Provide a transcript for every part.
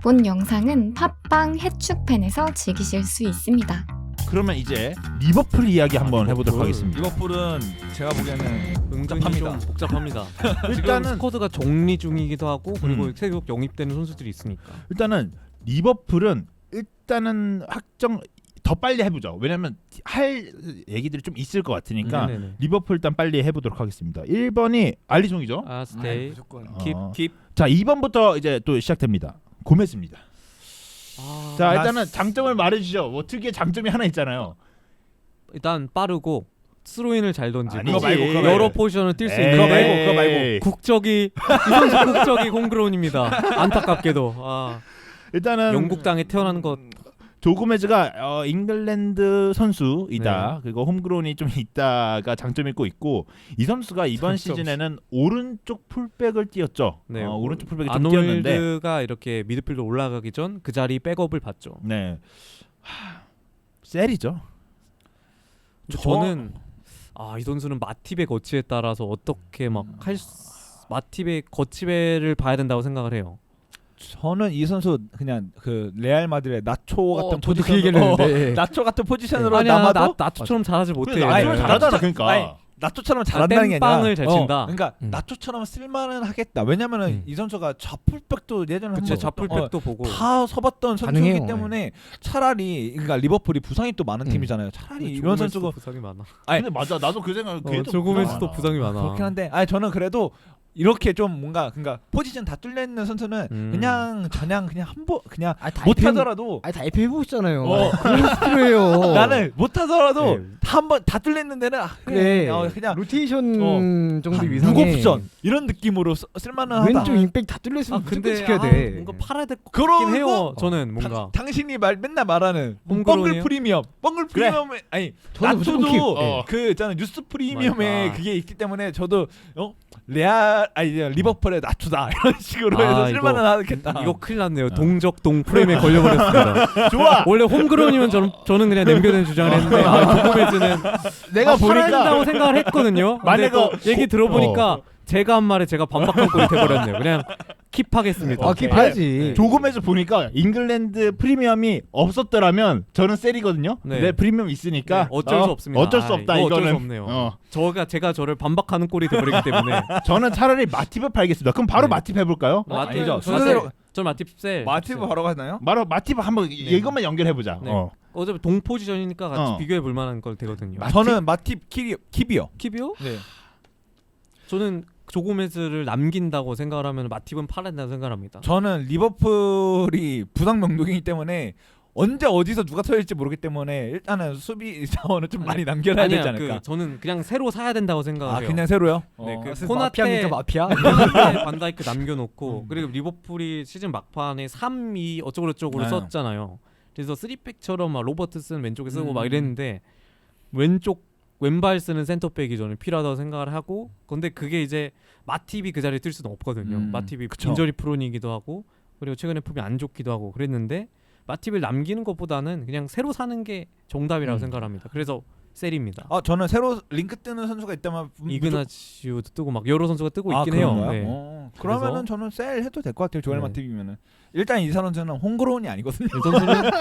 본 영상은 팟빵 해축팬에서 즐기실 수 있습니다. 그러면 이제 리버풀 이야기 한번 해보도록 하겠습니다. 리버풀은 제가 보기에는 은근히 복잡합니다. 좀 복잡합니다. 지금 일단은 스쿼드가 정리 중이기도 하고 그리고 새로 영입되는 선수들이 있으니까. 일단은 리버풀은 일단은 확정 더 빨리 해보죠. 왜냐면 할 얘기들이 좀 있을 것 같으니까 네네네. 리버풀 일단 빨리 해보도록 하겠습니다. 1번이 알리송이죠. 아 스테이. 무조건 킵. 자 2번부터 이제 또 시작됩니다. 고메스입니다. 아, 자 일단은 장점을 말해주죠. 뭐 특유의 장점이 하나 있잖아요. 일단 빠르고 스로인을 잘 던지고 아니지. 그거 말고, 그거 여러 말고. 포지션을 뛸 수 에이. 있는데 그거 말고. 국적이 이 선수 국적이 홈그라운입니다. 안타깝게도 일단은 영국 땅에 태어난 것. 조 고메즈가 잉글랜드 선수이다. 네. 그리고 홈그론이 좀 있다가 장점이 있고 이 선수가 이번 장점. 시즌에는 오른쪽 풀백을 뛰었죠. 네. 오른쪽 풀백이 좀 뛰었는데 아놀드가 이렇게 미드필더 올라가기 전 그 자리 백업을 받죠. 네. 셀이죠. 저는 이 선수는 마팁의 거치에 따라서 어떻게 막 마팁의 거치배를 봐야 된다고 생각을 해요. 저는 이 선수 그냥 그 레알 마드리드의 나초 같은 저도 그 포지션으로 얘기를 했는데. 나초 같은 포지션으로 아니야 남아도 나초처럼 잘하지 못해. 아니, 아니, 잘하잖아. 나초- 그러니까. 아니, 나초처럼 잘한다는 게 아니라 땜빵을 잘 친다. 그러니까 나초처럼 쓸만은 하겠다. 왜냐면은 이 선수가 좌풀백도 예전에 그쵸 한번 좌풀백도 보고 다 서봤던 선수이기 가능해요. 때문에 차라리 그러니까 리버풀이 부상이 또 많은 팀이잖아요. 차라리 이런 선수가 부상이 많아. 아니, 근데 맞아. 나도 그 생각. 걔도 조고메스도 부상이 많아. 그렇긴 한데 아니 저는 그래도 이렇게 좀 뭔가 그러니까 포지션 다 뚫려 있는 선수는 그냥 그냥 한번 그냥 못하더라도 다 FA 보고 있잖아요. 어. 그런 스킬이에요. 나는 못하더라도 네. 한 번 다 뚫려 있는 데는 그래. 그냥 로테이션 정도 한 이상의 6옵션 이런 느낌으로 쓸만하다. 왼쪽 임팩 다 뚫려 있으면 무조건 근데 지켜야 돼. 뭔가 팔아야 될 것 그러고 같긴 해요. 저는 뭔가 당신이 맨날 말하는 홈그라운이에요? 뻥글 프리미엄, 뻥글 그래. 프리미엄에 아니 저는 무조건 킵. 나초도 예. 그 있잖아 뉴스 프리미엄에 아. 그게 있기 때문에 저도 레알 아니 리버풀의 나초다 이런 식으로 해서 이거- 쓸만은 하겠다. 이거 큰일 났네요. 동적동 프레임에 걸려버렸습니다. 좋아. 원래 홈그라운이면 저는 그냥 남겨놓은 주장을 했는데 조고메즈는 내가 보니까 팔아야된다고 생각을 했거든요. 근데 만약에 또 얘기 들어보니까 제가 한 말에 제가 반박한 꼴이 돼버렸네요. 그냥 킵하겠습니다. 킵해야지. 조금에서 보니까 잉글랜드 프리미엄이 없었더라면 저는 셀이거든요. 네. 근데 프리미엄 있으니까 네, 어쩔 수 없습니다. 어쩔 수 없다. 이거 이거는 어쩔 수 없네요. 어. 제가 저를 반박하는 꼴이 돼버리기 때문에 저는 차라리 마팁을 팔겠습니다. 그럼 바로 네. 마팁 해볼까요? 마팁 아니죠. 순서대로 전 마팁 셀. 마티브 바로 가나요? 바로 마팁 한번 이것만 연결해 보자. 네. 어차피 동 포지션이니까 같이 비교해 볼 만한 걸 되거든요. 저는 마팁 킵이요. 킵이요? 네. 저는 조고메즈를 남긴다고 생각을 하면 마팁은 팔아야 된다고 생각합니다. 저는 리버풀이 부상 명동이기 때문에 언제 어디서 누가 터질지 모르기 때문에 일단은 수비 자원을 좀 많이 남겨놔야 되지 않을까. 저는 그냥 새로 사야 된다고 생각을 해요. 그냥 새로요? 네, 그 무슨 코나테 마피아입니까 마피아? 코나테 반다이크 남겨놓고 그리고 리버풀이 시즌 막판에 3-2 어쩌고저쩌고 네. 썼잖아요. 그래서 3백처럼 막 로버트슨 왼쪽에 쓰고 막 이랬는데 왼발 쓰는 센터백이 저는 필요하다고 생각을 하고 근데 그게 이제 마팁이 그 자리에 뛸 수는 없거든요. 마팁이 그쵸. 인저리 프론이기도 하고 그리고 최근에 폼이 안 좋기도 하고 그랬는데 마팁을 남기는 것보다는 그냥 새로 사는 게 정답이라고 생각을 합니다. 그래서 셀입니다. 저는 새로 링크 뜨는 선수가 있다면 이그나치오도 뜨고 막 여러 선수가 뜨고 있긴 그런가요? 해요. 네. 그러면은 저는 셀 해도 될 것 같아요. 조엘 네. 마팁이면은 일단 이 선수는 홈그로운이 아니거든요. 이 선수는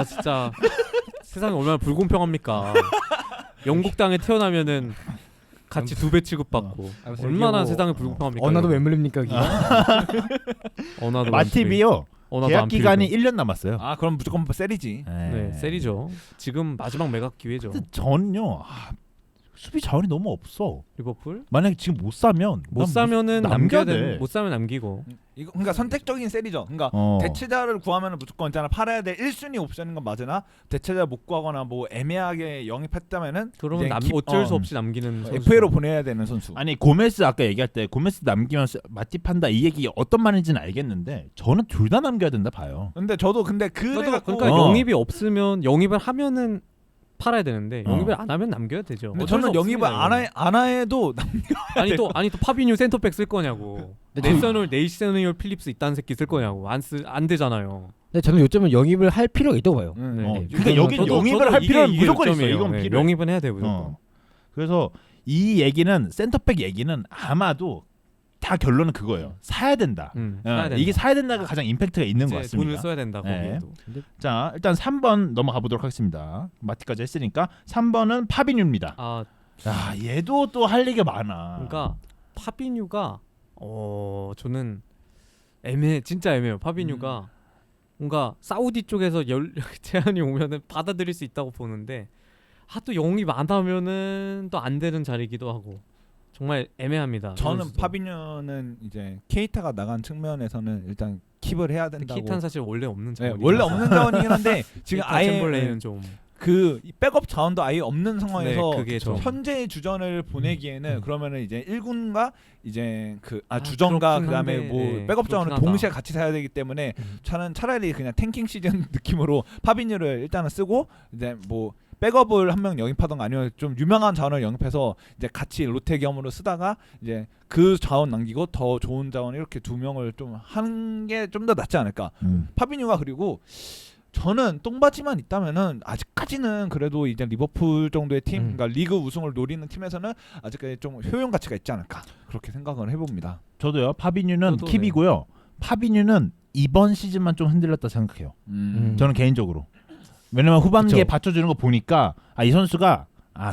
진짜 세상이 얼마나 불공평합니까? 영국 땅에 태어나면은 같이 2배 취급받고 얼마나 세상이 불공평합니까? 어나도 여러분? 웸블립니까 그게? 어나도 마팁이요. 어나도 계약 안 기간이 필요고. 1년 남았어요. 그럼 무조건 셀이지. 네, 셀이죠. 지금 마지막 매각 기회죠. 근데 저는요. 수비 자원이 너무 없어. 리버풀 만약에 지금 못 사면 못 사면은 남겨야 남겨야 돼. 못 사면 남기고. 이거 그러니까 선택적인 셀이죠. 그러니까 대체자를 구하면은 무조건 있잖아 팔아야 될 1순위 옵션인 건 맞으나 대체자 못 구하거나 뭐 애매하게 영입했다면은 그러면 이제 어쩔 수 없이 남기는 선수. FA로 보내야 되는 선수. 아니 고메스 아까 얘기할 때 고메스 남기면 마팁 한다 이 얘기 어떤 말인지는 알겠는데 저는 둘 다 남겨야 된다 봐요. 근데 저도 근데 그래갖고 그러니까 영입이 없으면 영입을 하면은 팔아야 되는데 영입을 안 하면 남겨야 되죠. 근데 어쩔 저는 수 영입을 없습니다, 안 해도 아니 또 파비뉴 센터백 쓸 거냐고. 네이셔널 필립스 있다는 새끼 쓸 거냐고. 안 되잖아요. 근데 저는 요점은 영입을 할 필요가 있다고 봐요. 네. 그러니까 여기 영입을 할 필요는 무조건 있어. 요점이에요. 이건 네, 필요해. 영입은 해야 돼요 무조건. 그래서 이 얘기는 센터백 얘기는 아마도 다 결론은 그거예요. 사야 된다. 사야 된다. 이게 사야 된다가 가장 임팩트가 있는 것 이제 같습니다. 돈을 써야 된다 네. 거기에도. 자, 일단 3번 넘어가 보도록 하겠습니다. 마티까지 했으니까 3번은 파비뉴입니다. 아 야, 얘도 또 할 얘기가 많아. 그러니까 파비뉴가 저는 진짜 애매해요. 파비뉴가 뭔가 사우디 쪽에서 제안이 오면은 받아들일 수 있다고 보는데 또 영입 안 하면은 또 안 되는 자리이기도 하고 정말 애매합니다. 저는 이선수도. 파비뉴는 이제 케이타가 나간 측면에서는 일단 킵을 해야 된다고. 케이타는 사실 원래 없는 네, 자원이긴 원래 하죠. 없는 자원이긴 한데 지금 케이타 아예 챔벌레인은 좀 그 백업 자원도 아예 없는 상황에서 네, 그게 좀 현재의 주전을 보내기에는 그러면은 이제 1군과 이제 주전과 그렇긴 그다음에 한데, 뭐 네, 백업 자원을 그렇긴 동시에 하다. 같이 사야 되기 때문에 저는 차라리 그냥 탱킹 시즌 느낌으로 파비뉴를 일단은 쓰고 이제 뭐 백업을 한 명 영입하던가 아니면 좀 유명한 자원을 영입해서 이제 같이 로테 겸으로 쓰다가 이제 그 자원 남기고 더 좋은 자원 이렇게 두 명을 좀 하는 게 좀 더 낫지 않을까. 파비뉴가 그리고 저는 똥바지만 있다면은 아직까지는 그래도 이제 리버풀 정도의 팀, 그러니까 리그 우승을 노리는 팀에서는 아직까지 좀 효용 가치가 있지 않을까 그렇게 생각을 해봅니다. 저도요. 파비뉴는 저도 킵이고요. 파비뉴는 이번 시즌만 좀 흔들렸다 생각해요. 저는 개인적으로. 왜냐면 후반기에 그쵸. 받쳐주는 거 보니까 이 선수가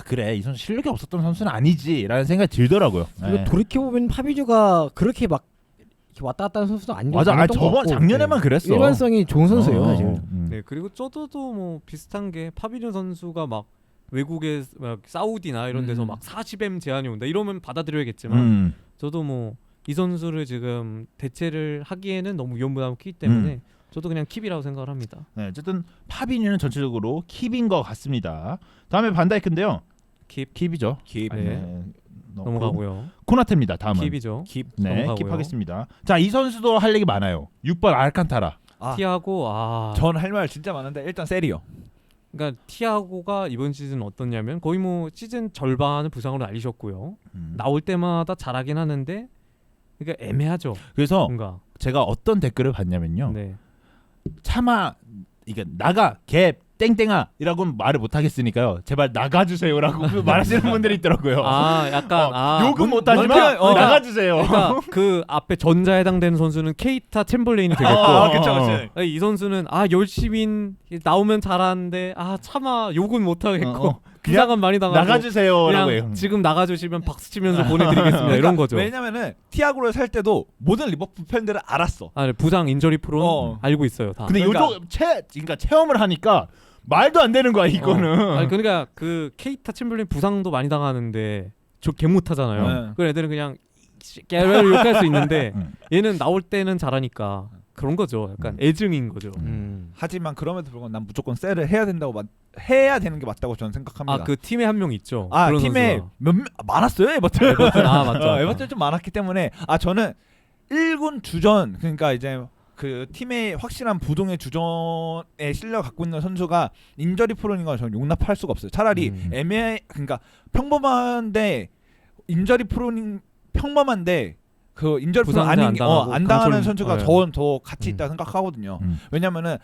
그래 이 선수 실력이 없었던 선수는 아니지라는 생각이 들더라고요. 그리고 네. 돌이켜보면 파비뉴가 그렇게 막 이렇게 왔다 갔다 하는 선수도 아니고 맞아. 저번 작년에만 그랬어. 일관성이 좋은 선수예요 사실. 네 그리고 저도 뭐 비슷한 게 파비뉴 선수가 막 외국에 막 사우디나 이런 데서 막 40M 제한이 온다 이러면 받아들여야겠지만 저도 뭐 이 선수를 지금 대체를 하기에는 너무 위험부담이 크기 때문에 저도 그냥 킵이라고 생각을 합니다. 네, 어쨌든 파비뉴는 전체적으로 킵인 것 같습니다. 다음에 반다이크인데요. 킵이죠. 킵. 네. 넘어가고요. 코나테입니다. 다음은. 킵이죠. 킵. 네, 넘어가고요. 킵하겠습니다. 자, 이 선수도 할 얘기 많아요. 6번 알칸타라. 티아고 전 할 말 진짜 많은데 일단 세리요. 그러니까 티아고가 이번 시즌 어떻냐면 거의 뭐 시즌 절반을 부상으로 날리셨고요. 나올 때마다 잘하긴 하는데 그러니까 애매하죠. 그래서 뭔가 제가 어떤 댓글을 봤냐면요. 네. 차마 이게 나가 개 땡땡아이라고는 말을 못 하겠으니까요. 제발 나가주세요라고 말하시는 분들이 있더라고요. 약간 욕은 못하지만 나가주세요. 그러니까 그 앞에 전자 해당되는 선수는 케이타 챔벌레인이 되겠고 그쵸. 이 선수는 열심히 나오면 잘하는데 차마 욕은 못하겠고 부상은 많이 당하고 나가주세요라고 그냥 해요. 지금 나가주시면 박수 치면서 보내드리겠습니다 이런 거죠. 왜냐면은 티아고를 살 때도 모든 리버풀 팬들은 알았어. 네, 부상 인저리 프로는 알고 있어요 다. 근데 그러니까- 요즘 그러니까 체험을 하니까 말도 안 되는 거야 이거는. 그러니까 그 케이타 챔벌레인 부상도 많이 당하는데 저 개 못하잖아요. 네. 그 애들은 그냥 깨를 욕할 수 있는데 음. 얘는 나올 때는 잘하니까 그런 거죠. 약간 애증인 거죠. 하지만 그럼에도 불구하고 난 무조건 셀을 해야 된다고 해야 되는 게 맞다고 저는 생각합니다. 그 팀에 한 명 있죠. 아 그런 팀에 선수가. 몇명 많았어요 에버튼. 맞죠. 에버튼 좀 많았기 때문에 저는 1군 주전 그러니까 이제 그 팀의 확실한 부동의 주전의 실력 갖고 있는 선수가 인저리 프로인 건 저는 용납할 수가 없어요. 차라리 그러니까 평범한데 인저리 프로인 평범한데 그 인저리 프로 부상자 아닌 안 당하는 강철- 선수가 더 가치 있다 생각하거든요. 왜냐면은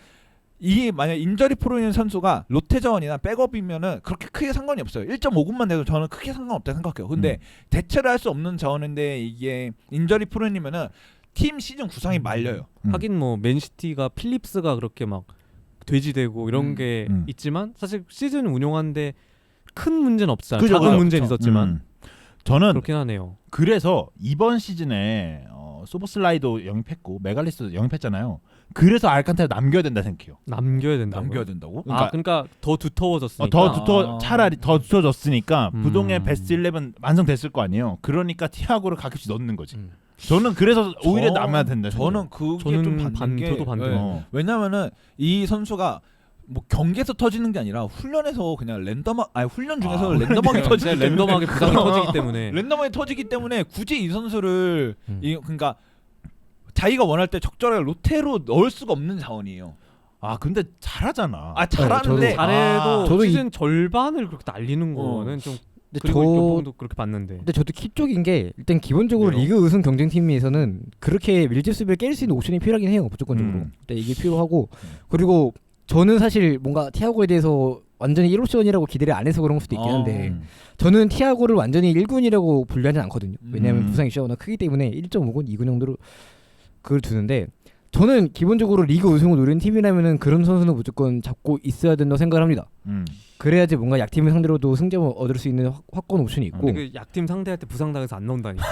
이 만약 인저리 프로인 선수가 롯데 자원이나 백업이면은 그렇게 크게 상관이 없어요. 1.5군만 돼도 저는 크게 상관없다 생각해요. 근데 대체를 할 수 없는 자원인데 이게 인저리 프로님이면은 팀 시즌 구성이 말려요. 하긴 뭐 맨시티가 필립스가 그렇게 막 돼지되고 이런 게 있지만 사실 시즌 운용하는데 큰 문제는 없잖아요. 작은 문제는 있었지만 저는 그렇긴 하네요. 그래서 이번 시즌에 소보슬라이도 영입했고 메갈리스도 영입했잖아요. 그래서 알칸타라 남겨야 된다 생각해요. 남겨야 된다고요? 남겨야 된다고? 그러니까 더 두터워졌으니까. 차라리 더 두터워졌으니까 부동의 베스트 11 완성됐을 거 아니에요. 그러니까 티아고를 가끔씩 넣는 거지. 저는 그래서 오히려 남아야 된다. 저는 그게 좀 반대인 게 저도 반대예요. 왜냐면은 이 선수가 뭐 경기에서 터지는 게 아니라 훈련에서 그냥 훈련 중에서 랜덤하게 터지는 랜덤하게 부상이 터지기 때문에 랜덤하게 터지기 때문에 굳이 이 선수를 그러니까 자기가 원할 때 적절하게 로테로 넣을 수가 없는 자원이에요. 근데 잘하잖아. 잘하는데 잘해도 저도 시즌 절반을 그렇게 날리는 거는 좀 근데 그리고 도 그렇게 봤는데. 근데 저도 킵 쪽인 게 일단 기본적으로 왜요? 리그 우승 경쟁팀에서는 그렇게 밀집 수비를 깰 수 있는 옵션이 필요하긴 해요 무조건적으로. 근데 이게 필요하고 그리고 저는 사실 뭔가 티아고에 대해서 완전히 1옵션이라고 기대를 안 해서 그런 수도 있긴 한데 저는 티아고를 완전히 1군이라고 분류하진 않거든요. 왜냐하면 부상 이슈가 워낙 크기 때문에 1.5군, 2군 정도로 그걸 두는데 저는 기본적으로 리그 우승을 노리는 팀이라면은 그런 선수는 무조건 잡고 있어야 된다고 생각을 합니다. 그래야지 뭔가 약팀을 상대로도 승점을 얻을 수 있는 확고한 옵션이 있고. 근데 그 약팀 상대할 때 부상당해서 안 나온다니까.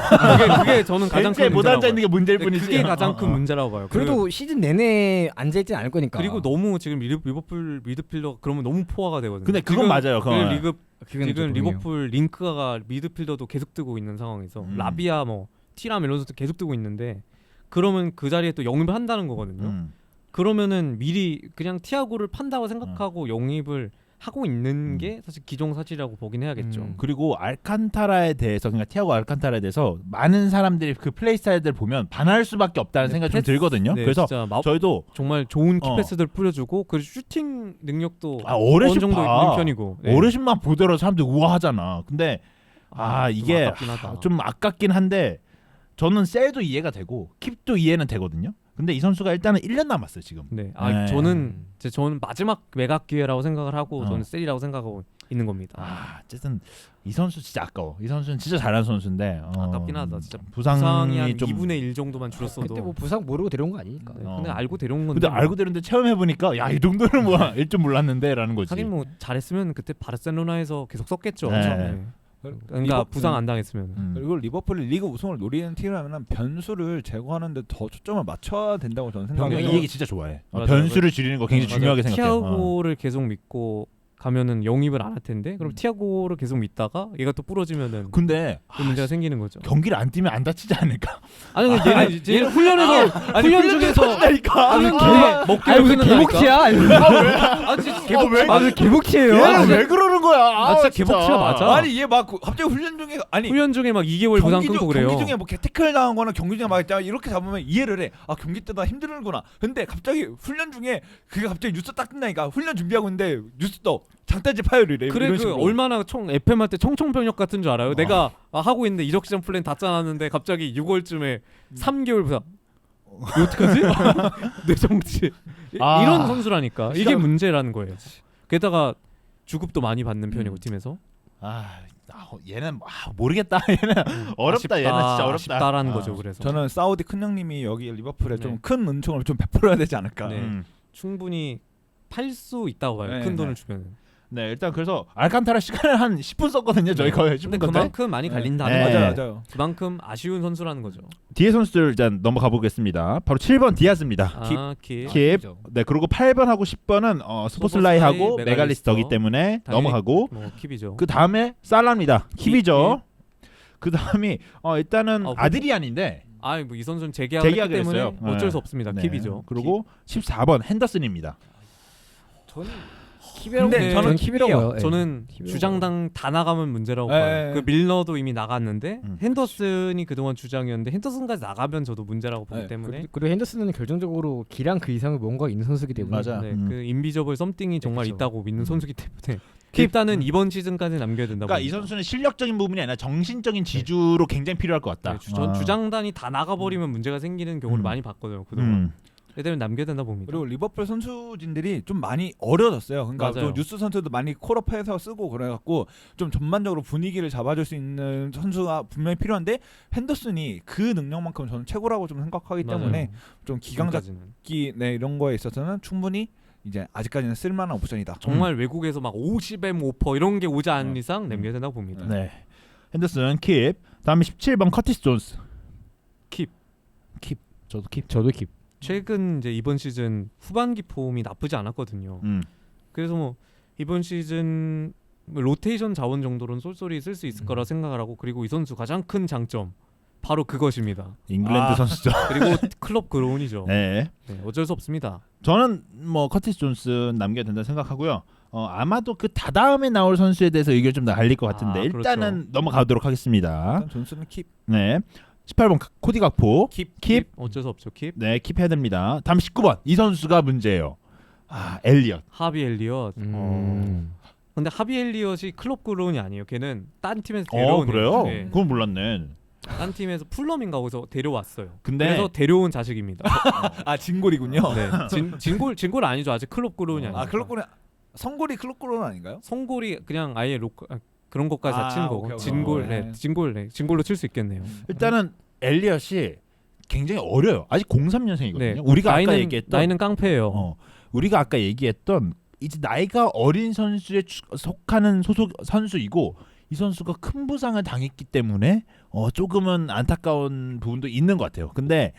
그게 저는 가장 큰 못 앉아 있는 게 문제일 네, 뿐이지. 그게 가장 큰 문제라고 봐요. 그래도 시즌 내내 앉아있진 않을 거니까. 그리고 너무 지금 리버풀 미드필더 그러면 너무 포화가 되거든요. 근데 그건 지금 맞아요. 그건. 지금 리버풀 링크가 미드필더도 계속 뜨고 있는 상황에서 라비아 뭐 티람 이런 선수 계속 뜨고 있는데 그러면 그 자리에 또 영입을 한다는 거거든요. 그러면은 미리 그냥 티아고를 판다고 생각하고 영입을 하고 있는 게 사실 기정사실이라고 보긴 해야겠죠. 그리고 알칸타라에 대해서 그러니까 티아고 알칸타라에 대해서 많은 사람들이 그 플레이 스타일들 보면 반할 수밖에 없다는 생각이 좀 들거든요. 네, 그래서 진짜 저희도 정말 좋은 키패스들 뿌려주고 그 슈팅 능력도 어레 어느 정도 슈파 있는 편이고. 네. 어르신만 보더라도 사람들이 우아하잖아. 근데 좀 이게 아깝긴 하다. 좀 아깝긴 한데 저는 셀도 이해가 되고 킵도 이해는 되거든요. 근데 이 선수가 일단은 1년 남았어요 지금. 네. 네. 저는 마지막 매각 기회라고 생각을 하고 어. 저는 셀이라고 생각하고 있는 겁니다. 어쨌든 이 선수 진짜 아까워. 이 선수는 진짜 잘하는 선수인데 아깝긴 하다. 진짜 부상이 부상이 한 좀 2분의 1 정도만 줄었어도. 그때 뭐 부상 모르고 데려온 거 아니니까. 네, 근데 알고 데려온 건데. 근데 알고 되는데 체험해 보니까 야 이 정도는 뭐 일 줄 몰랐는데라는 거지. 하긴 뭐 잘했으면 그때 바르셀로나에서 계속 썼겠죠. 네. 네. 그러니까 부상 안 당했으면. 그리고 리버풀이 리그 우승을 노리는 팀이라면 변수를 제거하는데 더 초점을 맞춰야 된다고 저는 생각해요. 이 얘기 진짜 좋아해. 맞아요. 변수를 줄이는 거 굉장히 중요하게 생각해요. 티아고를 계속 믿고 가면은 영입을 안 할 텐데 그럼 티아고를 계속 믿다가 얘가 또 부러지면은 근데 그 문제가 생기는 거죠. 경기를 안 뛰면 안 다치지 않을까? 아니 얘는 훈련에서 훈련 중에서 먹기를 무슨 개복치야? 왜 개복치예요? 얘는 왜 그러는 거야? 진짜 개복치가 맞아. 아니 얘 막 갑자기 훈련 중에 훈련 중에 막 2개월 부상 끊고 그래요. 경기 중에 뭐 태클 당한 거나 경기 중에 막 있다 이렇게 잡으면 이해를 해. 아 경기 때다 힘들구나. 근데 갑자기 훈련 중에 그게 갑자기 뉴스 딱 뜬다니까. 훈련 준비하고 있는데 뉴스 떠. 장단지 파열이래. 그래 이런 그 식으로. 얼마나 FM 할 때 청청병력 같은 줄 알아요? 내가 하고 있는데 이적 시즌 플랜 다 짜놨는데 갑자기 6월쯤에 3개월 부상. 어떡하지? 내 정치. 이런 선수라니까. 이게 문제라는 거예요. 게다가 주급도 많이 받는 편이고 팀에서. 얘는 모르겠다. 얘는 어렵다. 얘는 진짜 어렵다. 아쉽다라는 거죠. 그래서 저는 사우디 큰 형님이 여기 리버풀에 네. 좀 큰 은총을 좀 베풀어야 되지 않을까. 네. 충분히 팔 수 있다고 봐요. 네, 큰 돈을 네. 주면. 네, 일단 그래서 알칸타라 시간을 한 10분 썼거든요. 저희 거의 10분 근데 건데. 그만큼 많이 갈린다는 네. 거죠. 맞아요. 그만큼 아쉬운 선수라는 거죠. 뒤에 선수들 일단 넘어가 보겠습니다. 바로 7번 디아즈입니다. 킵. 네, 그리고 8번하고 10번은 스포슬라이하고 메갈리스터. 메갈리스터기 때문에 당연히 넘어가고 뭐 킵이죠. 그 다음에 살라입니다. 킵이죠. 그 다음이 일단은 뭐- 아드리안인데 뭐 이 선수는 재계약을 했기 재계약을 때문에 했어요. 어쩔 네. 수 없습니다. 네. 킵이죠. 그리고 14번 핸더슨입니다. 저는 근데 저는 킵이라고요. 저는 킵이라고. 주장당 다 나가면 문제라고 네. 봐요. 그 밀러도 이미 나갔는데 음. 핸더슨이 그동안 주장이었는데 핸더슨까지 나가면 저도 문제라고 보기 네. 때문에 그리고 핸더슨은 결정적으로 기량 그 이상의 뭔가 있는 선수이기 때문에 맞아. 네, 그 인비저블 썸띵이 정말 그쵸. 있다고 믿는 선수기 때문에 일단은 이번 시즌까지 남겨야 된다고. 그러니까 이 봅니다. 선수는 실력적인 부분이 아니라 정신적인 지주로 굉장히 필요할 것 같다. 네, 주장단이 다 나가버리면 문제가 생기는 경우를 많이 봤거든요. 그동안. 애들은 남겨야 된다 봅니다. 그리고 리버풀 선수진들이 좀 많이 어려졌어요. 그러니까 맞아요. 또 뉴스 선수도 많이 콜업해서 쓰고 그래갖고 좀 전반적으로 분위기를 잡아줄 수 있는 선수가 분명히 필요한데 핸더슨이 그 능력만큼 저는 최고라고 좀 생각하기 맞아요. 때문에 좀 기강 지금까지는. 잡기 이런 거에 있어서는 충분히 이제 아직까지는 쓸만한 옵션이다. 정말 외국에서 막 50M 오퍼 이런 게 오지 않은 이상 음. 남겨야 된다고 봅니다. 네. 핸더슨 킵. 다음에 17번 커티스 존스. 킵. 저도 킵. 저도 킵. 최근 이제 이번 시즌 후반기 폼이 나쁘지 않았거든요. 그래서 뭐 이번 시즌 뭐 로테이션 자원 정도로는 쏠쏠히 쓸 수 있을 거라 생각을 하고 그리고 이 선수 가장 큰 장점 바로 그것입니다. 잉글랜드 선수죠. 그리고 클럽 그로운이죠. 네. 네, 어쩔 수 없습니다. 저는 뭐 커티스 존스 남겨야 된다 생각하고요. 아마도 그 다다음에 나올 선수에 대해서 의견이 좀 갈릴 것 같은데 그렇죠. 일단은 넘어가도록 하겠습니다. 일단 존스는 킵. 네. 18번 코디 각포. 킵. 어쩔 수 없죠. 킵. 네, 킵해야 됩니다. 다음 19번. 이 선수가 문제예요. 엘리엇. 하비 엘리엇. 근데 하비 엘리엇이 클럽 그로운이 아니에요. 걔는 딴 팀에서 데려온 그래요? 네. 그건 몰랐네. 딴 팀에서 풀럼인가 거기서 데려왔어요. 근데 그래서 데려온 자식입니다. 아 진골이군요. 네. 진골 아니죠. 아직 클럽 그로운이 아니죠. 클럽군에 성골이 클로크론 아닌가요? 성골이 그냥 아예 그런 것까지 다 치는 거고 오케이. 진골, 네. 진골로 칠 수 있겠네요. 일단은 엘리엇이 굉장히 어려요. 아직 03년생이거든요. 네. 우리가 아까 얘기했던 나이는 깡패예요. 우리가 아까 얘기했던 이제 나이가 어린 선수에 속하는 소속 선수이고 이 선수가 큰 부상을 당했기 때문에 조금은 안타까운 부분도 있는 것 같아요. 근데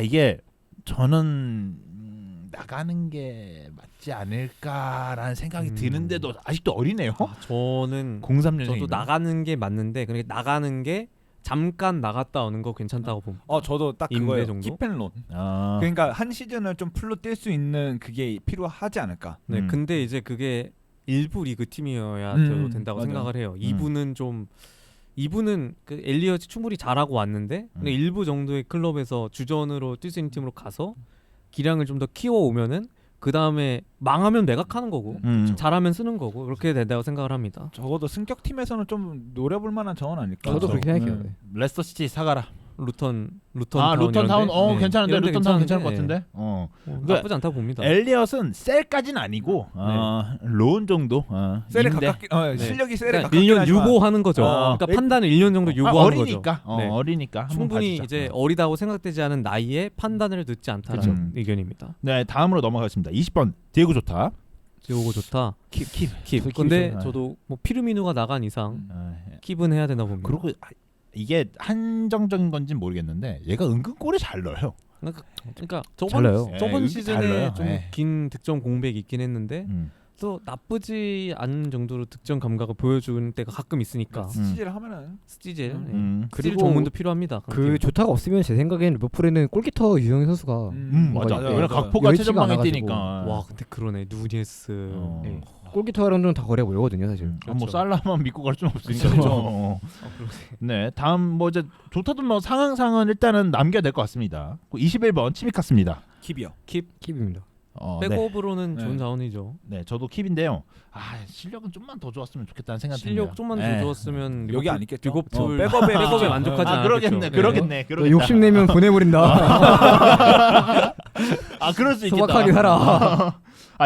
이게 저는 나가는 게 맞지 않을까라는 생각이 드는데도 아직도 어리네요. 저는 03년생. 저도 나가는 게 맞는데 그러니까 나가는 게 잠깐 나갔다 오는 거 괜찮다고 봅니다. 저도 딱 임대 그거예요. 정도? 킵앤론. 그러니까 한 시즌을 좀 풀로 뛸 수 있는 그게 필요하지 않을까. 네, 근데 이제 그게 일부 리그 팀이어야 된다고 맞아요. 생각을 해요. 2부는 그 엘리엇이 충분히 잘하고 왔는데 근데 일부 정도의 클럽에서 주전으로 뛸 수 있는 팀으로 가서 기량을 좀 더 키워 오면은 그 다음에 망하면 매각하는 거고 잘하면 쓰는 거고 그렇게 된다고 생각을 합니다. 적어도 승격 팀에서는 좀 노려볼 만한 정원 아닐까. 저도 그렇게 생각해요. 네. 레스터 시티 사가라. 루턴 루턴 타운 이런데? 괜찮은데 이런데 루턴 타운 괜찮을 괜찮은데? 것 같은데. 나쁘지 않다고 봅니다. 엘리엇은 셀까지는 아니고 로운 정도. 셀에 인데. 가깝게 실력이 셀에 그러니까 가깝긴 1년 하지만 유보하는 거죠. 그러니까 판단을 1년 정도 유보하는 어리니까. 거죠. 네. 어리니까 한번 충분히 봐주자. 이제 어리다고 생각되지 않은 나이에 판단을 늦지 않다는 그쵸. 의견입니다. 네, 다음으로 넘어가겠습니다. 20번 디에고 좋다. 지오고 좋다. 킵. 근데 킵이죠. 저도 뭐 피르미누가 나간 이상 예. 킵은 해야 되나 봅니다. 그리고 이게 한정적인 건지는 모르겠는데 얘가 은근 골을 잘 넣어요. 그러니까 잘 넣어요. 저번 예, 시즌에 잘 넣어요. 좀 예. 긴 득점 공백이 있긴 했는데 또 나쁘지 않은 정도로 득점 감각을 보여주는 때가 가끔 있으니까 스티지를 하면은 스티젤 음. 스틸 그리고 전문도 필요합니다. 그런 그 팀. 조타가 없으면 제 생각에는 리버풀에는 골키터 유영희 선수가 맞아. 맞아요. 왜냐면 각포가 여의치가 최전방에 않아가지고. 뛰니까. 와 근데 그러네 누니에스 네. 골키터랑은 다 거래 보이거든요 사실. 뭐 그렇죠. 살라만 믿고 갈 수는 없으니까. 그렇죠. 네, 다음 뭐 이제 좋다도 뭐 상황상은 일단은 남겨야 될 것 같습니다. 21번 치비카스입니다. 킵이요. 킵입니다. 네. 백업으로는 네. 좋은 자원이죠. 네, 저도 킵인데요. 실력은 좀만 더 좋았으면 좋겠다는 생각이 듭니다. 실력 좀만 네. 더 좋았으면 여기 안 있겠죠. 리버풀 백업에 백업에 만족하지 않았겠죠. 그러겠네. 욕심내면 보내버린다. 그럴 수 있겠다. 소박하게 살아.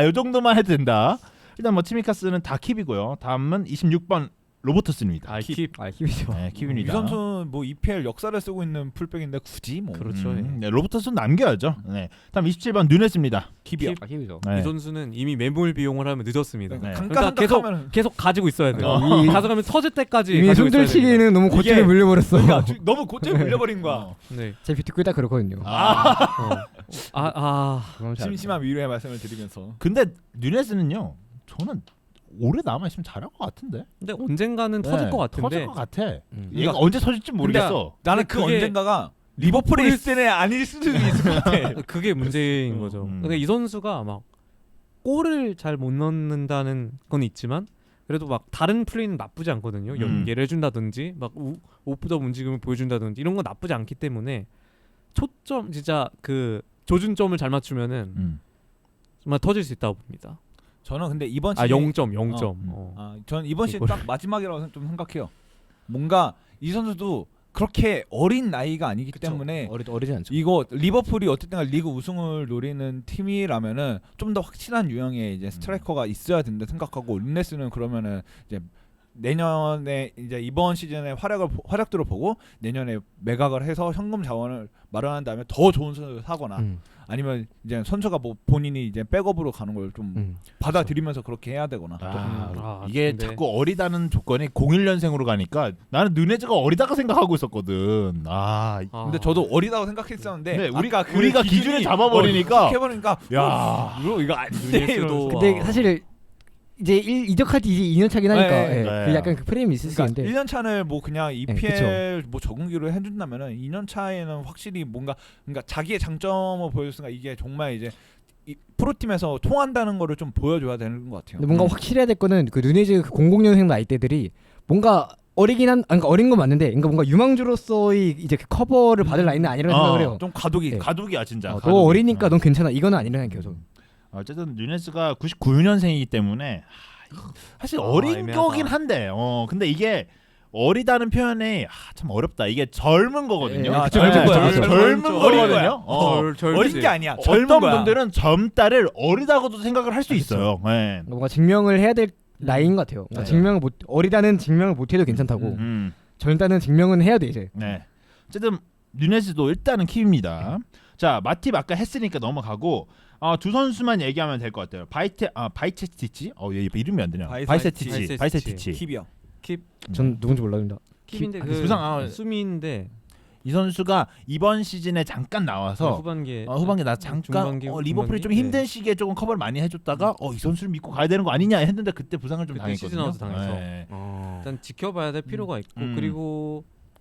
요 정도만 해도 된다. 일단 뭐 치미카스는 다 킵이고요. 다음은 26번 로버트슨입니다. 킵. 킵이죠. 네, 킵입니다. 이 선수는 뭐 EPL 역사를 쓰고 있는 풀백인데 굳이 뭐. 그렇죠. 네, 로버트슨 남겨야죠. 네. 다음 27번 누네스입니다. 킵이요. 킵이죠. 네. 이 선수는 이미 매몰 비용을 하면 늦었습니다. 네. 그러니까 감가상각하면 계속 가지고 있어야 돼요. 가져가면 터질 때까지 이미 가지고 있어야 됩니다. 손들치기는 너무 고점에 이게- 물려버렸어. 너무 고점에 물려버린 거야. 네. 제 비트코인 딱 그렇거든요. 심심한 위로의 말씀을 드리면서. 근데 누네스는요. 저는 오래 남아 있으면 잘할 것 같은데. 근데 언젠가는 터질 것 같은데. 터질 것 같아. 음. 얘가 언제 터질지 모르겠어. 나는 근데 그 그게- 언젠가가 리버풀에 있을 때는 아닐 수도 있을 것 같아. 그게 문제인 거죠. 근데 이 선수가 막 골을 잘 못 넣는다는 건 있지만 그래도 막 다른 플레이는 나쁘지 않거든요. 연계를 해준다든지 막 오프더 움직임을 보여준다든지 이런 건 나쁘지 않기 때문에 초점 진짜 그 조준점을 잘 맞추면은 정말 터질 수 있다고 봅니다. 저는 근데 이번 시즌 0점. 저는 이번 시즌 딱 마지막이라고 좀 생각해요. 뭔가 이 선수도 그렇게 어린 나이가 아니기 때문에 어리지 않죠. 이거 리버풀이 어쨌든 리그 우승을 노리는 팀이라면은 좀 더 확실한 유형의 이제 스트라이커가 있어야 된다 생각하고 룬네스는 그러면은 이제 내년에 이제 이번 시즌의 활약도를 보고 내년에 매각을 해서 현금 자원을 마련한 다음에 더 좋은 선수를 사거나 아니면 이제 선수가 뭐 본인이 이제 백업으로 가는 걸 좀 받아들이면서 그렇게 해야 되거나. 이게 근데- 자꾸 어리다는 조건이 01년생으로 가니까 나는 누네즈가 어리다고 생각하고 있었거든. 근데 저도 어리다고 생각했었는데 네, 아까 그 우리가 기준을 잡아버리니까 해버리니까 야. 이거 안 돼. 누네스도 근데 사실 이제 이적할 때 이제 2년 차긴 하니까 네, 예, 네. 그 약간 그 프레임이 있을 수 그러니까 있는데 1년 차를 뭐 그냥 그쵸. EPL 뭐 적응기로 해준다면은 2년 차에는 확실히 뭔가 그러니까 자기의 장점을 보여줬으니까 이게 정말 이제 이 프로팀에서 통한다는 거를 좀 보여줘야 되는 것 같아요. 근데 뭔가 확실해야 될 거는 그 누네즈 그 00년생 나이 때들이 뭔가 어리긴 한 그러니까 어린 건 맞는데 그러니까 뭔가 유망주로서의 이제 그 커버를 받을 나이는 아니라는 생각을 해요. 좀 가독이 네. 가둑이야 진짜. 너 가둑이. 어리니까 넌 괜찮아. 이거는 아니라는 생각해요. 저는. 어쨌든 누네스가 99년생이기 때문에 사실 어린 애매하다. 거긴 한데 근데 이게 어리다는 표현이 참 어렵다. 이게 젊은 거거든요. 예, 그쵸, 그쵸, 그쵸, 그쵸. 젊은 어린 거거든요. 어린 게 아니야. 어떤 젊은 거야. 분들은 젊다를 어리다고도 생각을 할 수 있어요. 네. 뭔가 증명을 해야 될 나이인 것 같아요. 네. 증명을 못 어리다는 증명을 못 해도 괜찮다고. 젊다는 증명은 해야 돼 이제. 네. 어쨌든 누네즈도 일단은 킵입니다. 자, 마팁 아까 했으니까 넘어가고 두 선수만 얘기하면 될 것 같아요. 바이체티치? 얘 이름이 안 되냐? 바이세티치. 바이세티치. 킵이요. 전 누군지 몰랐습니다. 킵인데 아, 그 부상, 수미인데 이 선수가 이번 시즌에 잠깐 나와서 후반기에 후반기 나 잠깐 중반기, 리버풀이 좀 중반기? 힘든 네. 시기에 조금 커버를 많이 해줬다가 이 선수를 믿고 가야 되는 거 아니냐 했는데 그때 부상을 좀 그때 당했거든요. 시즌아웃 당해서. 네. 일단 지켜봐야 될 필요가 있고 음.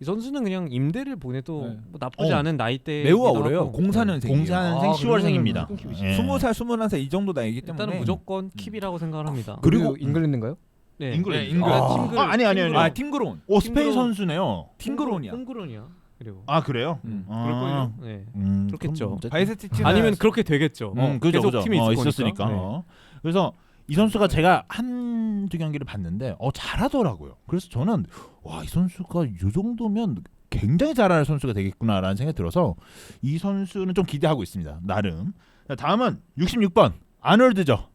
이 선수는 그냥 임대를 보내도 네. 뭐 나쁘지 않은 나이대. 매우 어려요. 04년생. 04년생 10월생입니다. 예. 20살, 21살 이 정도 나이기 때문에 일단은 무조건 킵이라고 생각을 합니다. 그리고 잉글랜드인가요? 네. 잉글랜드. 잉글랜드. 팀글. 아니. 팀그론. 스페인 팀그론. 선수네요. 팀그론이야. 홈그론이야. 그리고 그래요? 음. 그럴걸요. 네. 그럼 그렇겠죠. 어쨌든. 바이세티치는 아니면 그렇게 되겠죠. 그죠, 계속 그죠. 팀에 있을 있었으니까. 거니까. 네. 그래서 이 선수가 제가 한두 경기를 봤는데 잘하더라고요. 그래서 저는 이 선수가 이 정도면 굉장히 잘하는 선수가 되겠구나라는 생각이 들어서 이 선수는 좀 기대하고 있습니다. 나름. 자, 다음은 66번 아놀드죠.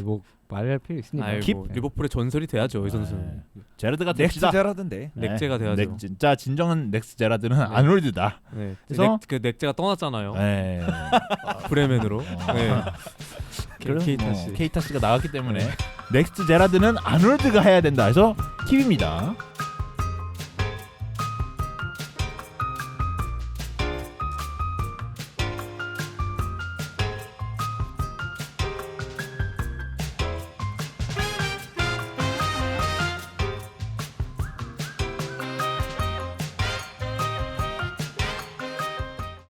뭐 말할 필요 있습니까? 아이, 뭐 리버풀의 전설이 돼야죠 이 선수는. 제라드가 넥스트 됩시다. 제라던데. 넥제가 돼야죠. 진짜 진정한 넥스 제라드는 아놀드다. 네. 그래서- 그 넥제가 떠났잖아요. 네. 브레멘으로. 네. 그럼 케이타 씨. 케이타 씨가 나왔기 때문에 넥스트 제라드는 아놀드가 해야 된다 해서 팁입니다.